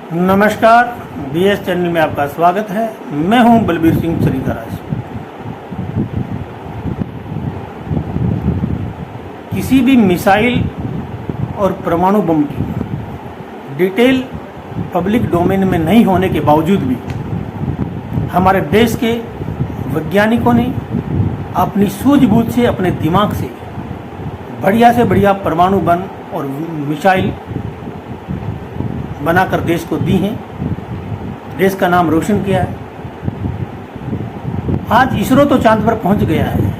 नमस्कार, BS channel में आपका स्वागत है। मैं हूं बलबीर सिंह सरिताराज। किसी भी मिसाइल और परमाणु बम की डिटेल पब्लिक डोमेन में नहीं होने के बावजूद भी हमारे देश के वैज्ञानिकों ने अपनी सूझबूझ से, अपने दिमाग से बढ़िया से बढ़िया परमाणु बम और मिसाइल बनाकर देश को दी हैं, देश का नाम रोशन किया है। आज इसरो तो चांद पर पहुंच गया है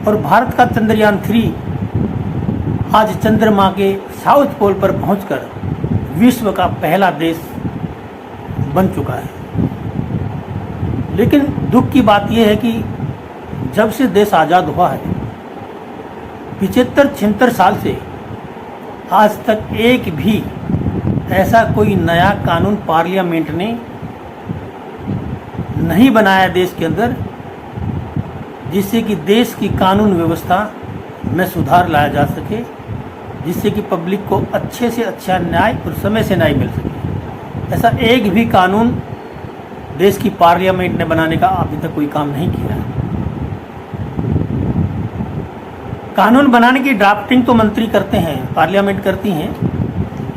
और भारत का चंद्रयान 3 आज चंद्रमा के साउथ पोल पर पहुंचकर विश्व का पहला देश बन चुका है। लेकिन दुख की बात यह है कि जब से देश आज़ाद हुआ है, 75-76 साल से आज तक एक भी ऐसा कोई नया कानून पार्लियामेंट ने नहीं बनाया देश के अंदर, जिससे कि देश की कानून व्यवस्था में सुधार लाया जा सके, जिससे कि पब्लिक को अच्छे से अच्छा न्याय और समय से न्याय मिल सके। ऐसा एक भी कानून देश की पार्लियामेंट ने बनाने का अभी तक कोई काम नहीं किया है। कानून बनाने की ड्राफ्टिंग तो मंत्री करते हैं, पार्लियामेंट करती हैं,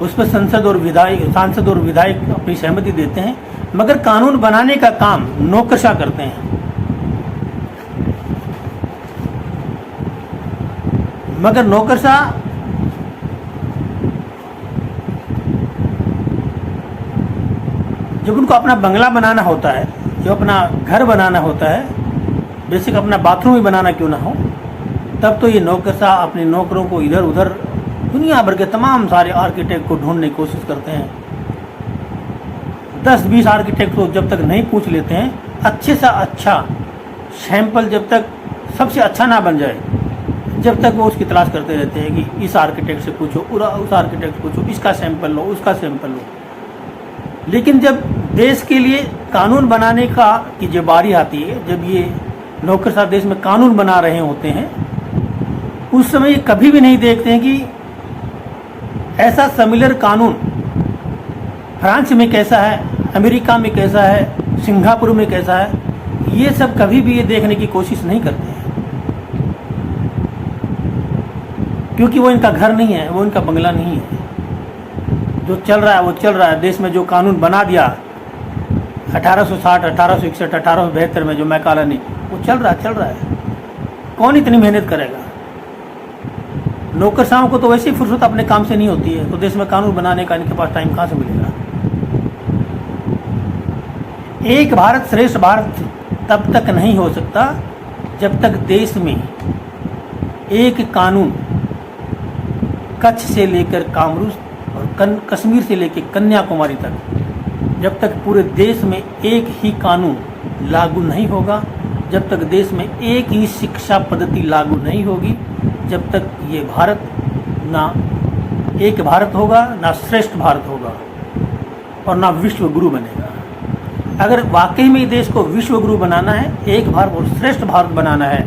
उस पर सांसद और विधायक अपनी सहमति देते हैं, मगर कानून बनाने का काम नौकरशाह करते हैं। मगर नौकरशाह जब उनको अपना बंगला बनाना होता है, जब अपना घर बनाना होता है, बेसिक अपना बाथरूम ही बनाना क्यों ना हो, तब तो ये नौकरशाह अपने नौकरों को इधर उधर दुनिया भर के तमाम सारे आर्किटेक्ट को ढूंढने की कोशिश करते हैं। 10-20 आर्किटेक्ट को जब तक नहीं पूछ लेते हैं, अच्छे से अच्छा सैंपल जब तक सबसे अच्छा ना बन जाए, जब तक वो उसकी तलाश करते रहते हैं कि इस आर्किटेक्ट से पूछो, उस आर्किटेक्ट से पूछो, इसका सैंपल लो, उसका सैंपल लो। लेकिन जब देश के लिए कानून बनाने का की जब बारी आती है, जब ये नौकरशाह देश में कानून बना रहे होते हैं, उस समय ये कभी भी नहीं देखते हैं कि ऐसा सिमिलर कानून फ्रांस में कैसा है, अमेरिका में कैसा है, सिंगापुर में कैसा है। ये सब कभी भी ये देखने की कोशिश नहीं करते हैं, क्योंकि वो इनका घर नहीं है, वो इनका बंगला नहीं है। जो चल रहा है वो चल रहा है। देश में जो कानून बना दिया 1860, 1861, 1872 में जो मैकाला ने, वो चल रहा है। कौन इतनी मेहनत करेगा? नौकरशाहों को तो वैसे ही फुर्सत अपने काम से नहीं होती है, तो देश में कानून बनाने का इनके पास टाइम कहाँ से मिलेगा? एक भारत श्रेष्ठ भारत तब तक नहीं हो सकता जब तक देश में एक कानून कच्छ से लेकर कामरूज और कश्मीर से लेकर कन्याकुमारी तक, जब तक पूरे देश में एक ही कानून लागू नहीं होगा, जब तक देश में एक ही शिक्षा पद्धति लागू नहीं होगी, जब तक ये भारत ना एक भारत होगा, ना श्रेष्ठ भारत होगा और ना विश्व गुरु बनेगा। अगर वाकई में देश को विश्व गुरु बनाना है, एक भारत और श्रेष्ठ भारत बनाना है,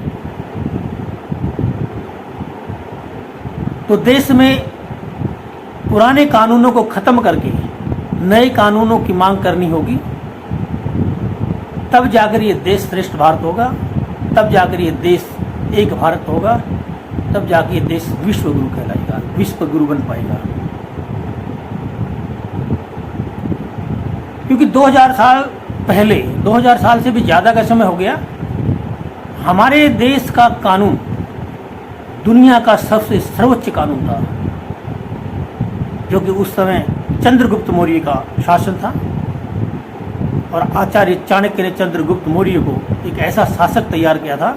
तो देश में पुराने कानूनों को खत्म करके नए कानूनों की मांग करनी होगी। तब जाकर ये देश श्रेष्ठ भारत होगा, तब जाकर ये देश एक भारत होगा, तब जाकर ये देश विश्व गुरु कहलाएगा, विश्व गुरु बन पाएगा। क्योंकि 2000 साल पहले, 2000 साल से भी ज़्यादा का समय हो गया, हमारे देश का कानून दुनिया का सबसे सर्वोच्च कानून था, जो कि उस समय चंद्रगुप्त मौर्य का शासन था। और आचार्य चाणक्य ने चंद्रगुप्त मौर्य को एक ऐसा शासक तैयार किया था,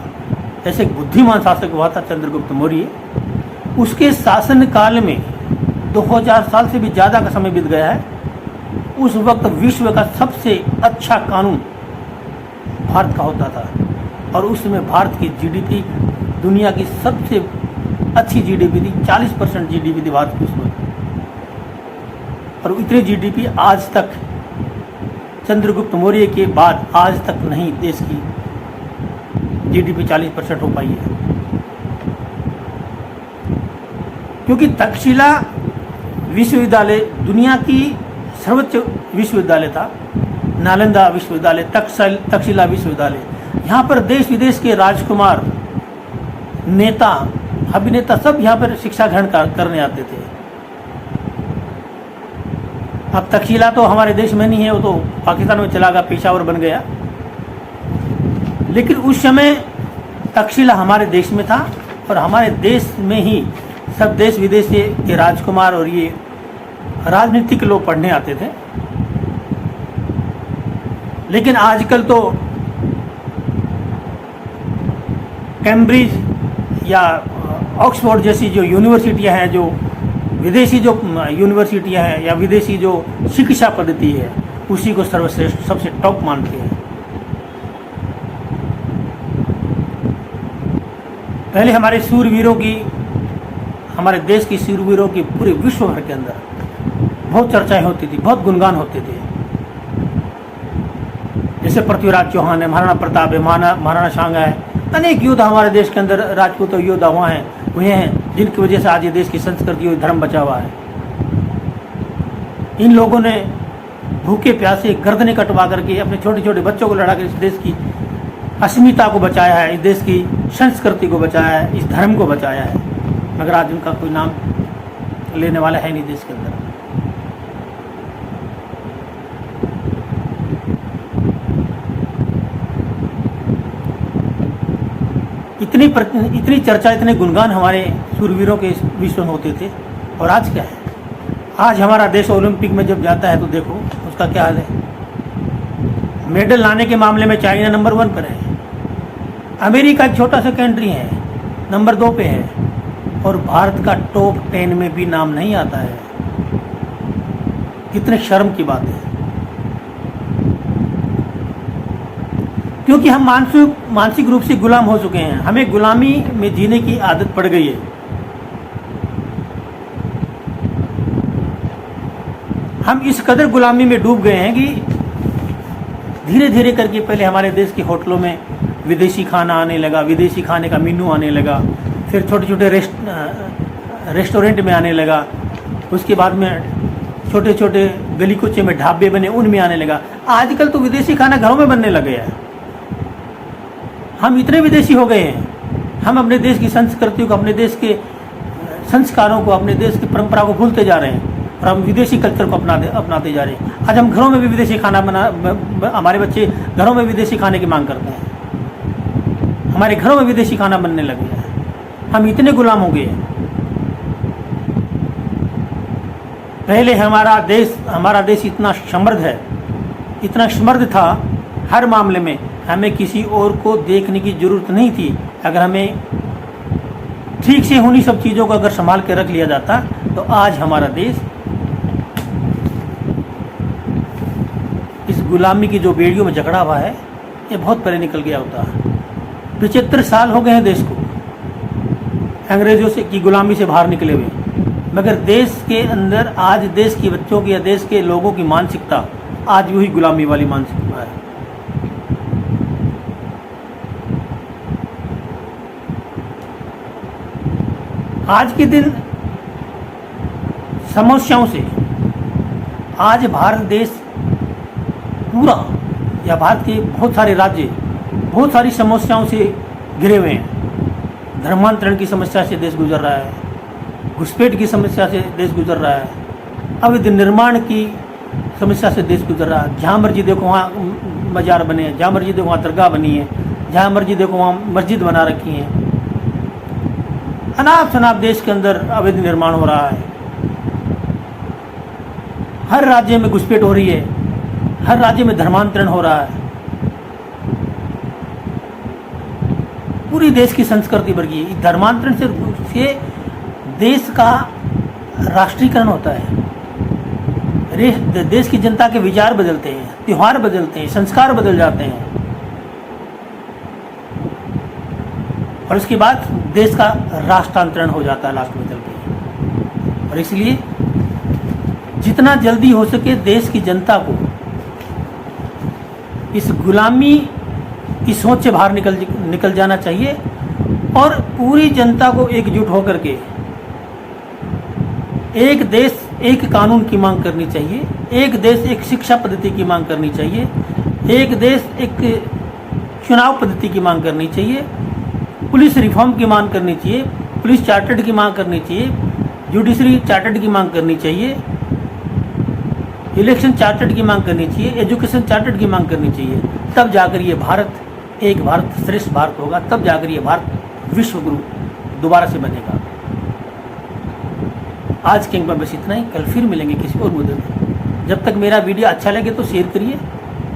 ऐसे एक बुद्धिमान शासक हुआ था चंद्रगुप्त मौर्य। उसके शासन काल में 2000 साल से भी ज़्यादा का समय बीत गया है। उस वक्त विश्व का सबसे अच्छा कानून भारत का होता था, और उस समय भारत की जीडीपी दुनिया की सबसे अच्छी जीडीपी थी। 40% जीडीपी थी भारत की उस वक्त, और इतनी जीडीपी आज तक चंद्रगुप्त मौर्य के बाद आज तक नहीं देश की जीडीपी 40% हो पाई है। क्योंकि तक्षशिला विश्वविद्यालय, दुनिया की सर्वोच्च विश्वविद्यालय था, नालंदा विश्वविद्यालय, तक्षशिला विश्वविद्यालय। यहाँ पर देश विदेश के राजकुमार, नेता, अभिनेता सब यहाँ पर शिक्षा ग्रहण करने आते थे। अब तक्षशिला तो हमारे देश में नहीं है, वो तो पाकिस्तान में चला गया, पेशावर बन गया। लेकिन उस समय तक्षशिला हमारे देश में था और हमारे देश में ही सब देश विदेश के राजकुमार और ये राजनीतिक लोग पढ़ने आते थे। लेकिन आजकल तो कैम्ब्रिज या ऑक्सफोर्ड जैसी जो यूनिवर्सिटियां हैं, जो विदेशी जो यूनिवर्सिटियां हैं या विदेशी जो शिक्षा पद्धति है, उसी को सर्वश्रेष्ठ, सबसे टॉप मानते हैं। पहले हमारे शूरवीरों की, हमारे देश की शूरवीरों की पूरे विश्व भर के अंदर बहुत चर्चाएं होती थी, बहुत गुणगान होते थे। जैसे पृथ्वीराज चौहान है, महाराणा प्रताप है, महाराणा सांगा है, अनेक योद्धा हमारे देश के अंदर राजपूत योद्धा हुआ हैं, हुए हैं, जिनकी वजह से आज ये देश की संस्कृति और धर्म बचा हुआ है। इन लोगों ने भूखे प्यासे गर्दनें कटवा करके अपने छोटे छोटे बच्चों को लड़ा कर इस देश की अस्मिता को बचाया है, इस देश की संस्कृति को बचाया है, इस धर्म को बचाया है। मगर आज उनका कोई नाम लेने वाला है नहीं देश के अंदर। इतनी चर्चा, इतने गुणगान हमारे शूरवीरों के विश्व में होते थे। और आज क्या है? आज हमारा देश ओलंपिक में जब जाता है तो देखो उसका क्या हाल है। मेडल लाने के मामले में चाइना नंबर 1 पर है, अमेरिका एक छोटा सा कंट्री है नंबर 2 पे है, और भारत का टॉप 10 में भी नाम नहीं आता है। कितने शर्म की बात है, क्योंकि हम मानसिक रूप से गुलाम हो चुके हैं। हमें गुलामी में जीने की आदत पड़ गई है। हम इस कदर गुलामी में डूब गए हैं कि धीरे धीरे करके पहले हमारे देश के होटलों में विदेशी खाना आने लगा, विदेशी खाने का मेन्यू आने लगा, फिर छोटे छोटे रेस्टोरेंट में आने लगा, उसके बाद में छोटे छोटे गली कुचे में ढाबे बने, उनमें आने लगा। आजकल तो विदेशी खाना घरों में बनने लग गया है। हम इतने विदेशी हो गए हैं, हम अपने देश की संस्कृति को, अपने देश के संस्कारों को, अपने देश की परंपरा को भूलते जा रहे हैं और हम विदेशी कल्चर को अपनाते जा रहे हैं। आज हम घरों में भी विदेशी खाना हमारे बच्चे घरों में विदेशी खाने की मांग करते हैं। हमारे घरों में विदेशी खाना बनने लग गया है। हम इतने गुलाम हो गए हैं। पहले हमारा देश इतना समृद्ध है, इतना समृद्ध था हर मामले में, हमें किसी और को देखने की जरूरत नहीं थी। अगर हमें ठीक से उन्हीं सब चीज़ों को अगर संभाल के रख लिया जाता तो आज हमारा देश इस गुलामी की जो बेड़ियों में जकड़ा हुआ है, ये बहुत पहले निकल गया होता। 75 साल हो गए हैं देश को अंग्रेजों से की गुलामी से बाहर निकले हुए, मगर देश के अंदर आज देश के बच्चों की या देश के लोगों की मानसिकता आज वही गुलामी वाली मानसिकता है। आज के दिन समस्याओं से आज भारत देश पूरा या भारत के बहुत सारे राज्य बहुत सारी समस्याओं से घिरे हुए हैं। धर्मांतरण की समस्या से देश गुजर रहा है, घुसपैठ की समस्या से देश गुजर रहा है, अवैध निर्माण की समस्या से देश गुजर रहा है। जहाँ मर्जी देखो वहाँ मजार बने हैं, जहाँ मर्जी देखो वहाँ दरगाह बनी है, जहाँ मर्जी देखो वहाँ मस्जिद बना रखी है। अनाप शनाप देश के अंदर अवैध निर्माण हो रहा है। हर राज्य में घुसपैठ हो रही है, हर राज्य में धर्मांतरण हो रहा है। पूरी देश की संस्कृति बढ़ गई। धर्मांतरण से देश का राष्ट्रीयकरण होता है। देश की जनता के विचार बदलते हैं, त्योहार बदलते हैं, संस्कार बदल जाते हैं, और उसके बाद देश का राष्ट्रांतरण हो जाता है लास्ट में चल के। और इसलिए जितना जल्दी हो सके देश की जनता को इस गुलामी की सोच से बाहर निकल जाना चाहिए और पूरी जनता को एकजुट होकर के एक देश एक कानून की मांग करनी चाहिए, एक देश एक शिक्षा पद्धति की मांग करनी चाहिए, एक देश एक चुनाव पद्धति की मांग करनी चाहिए, पुलिस रिफॉर्म की मांग करनी चाहिए, पुलिस चार्टर्ड की मांग करनी चाहिए, जुडिशरी चार्टर्ड की मांग करनी चाहिए, इलेक्शन चार्टर्ड की मांग करनी चाहिए, एजुकेशन चार्टर्ड की मांग करनी चाहिए। तब जाकर ये भारत एक भारत श्रेष्ठ भारत होगा, तब जाकर ये भारत विश्व गुरु दोबारा से बनेगा। आज के में बस इतना ही, कल फिर मिलेंगे किसी और मुद्दे में। जब तक मेरा वीडियो अच्छा लगे तो शेयर करिए,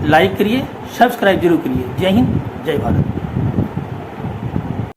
लाइक करिए, सब्सक्राइब जरूर करिए। जय हिंद, जय भारत।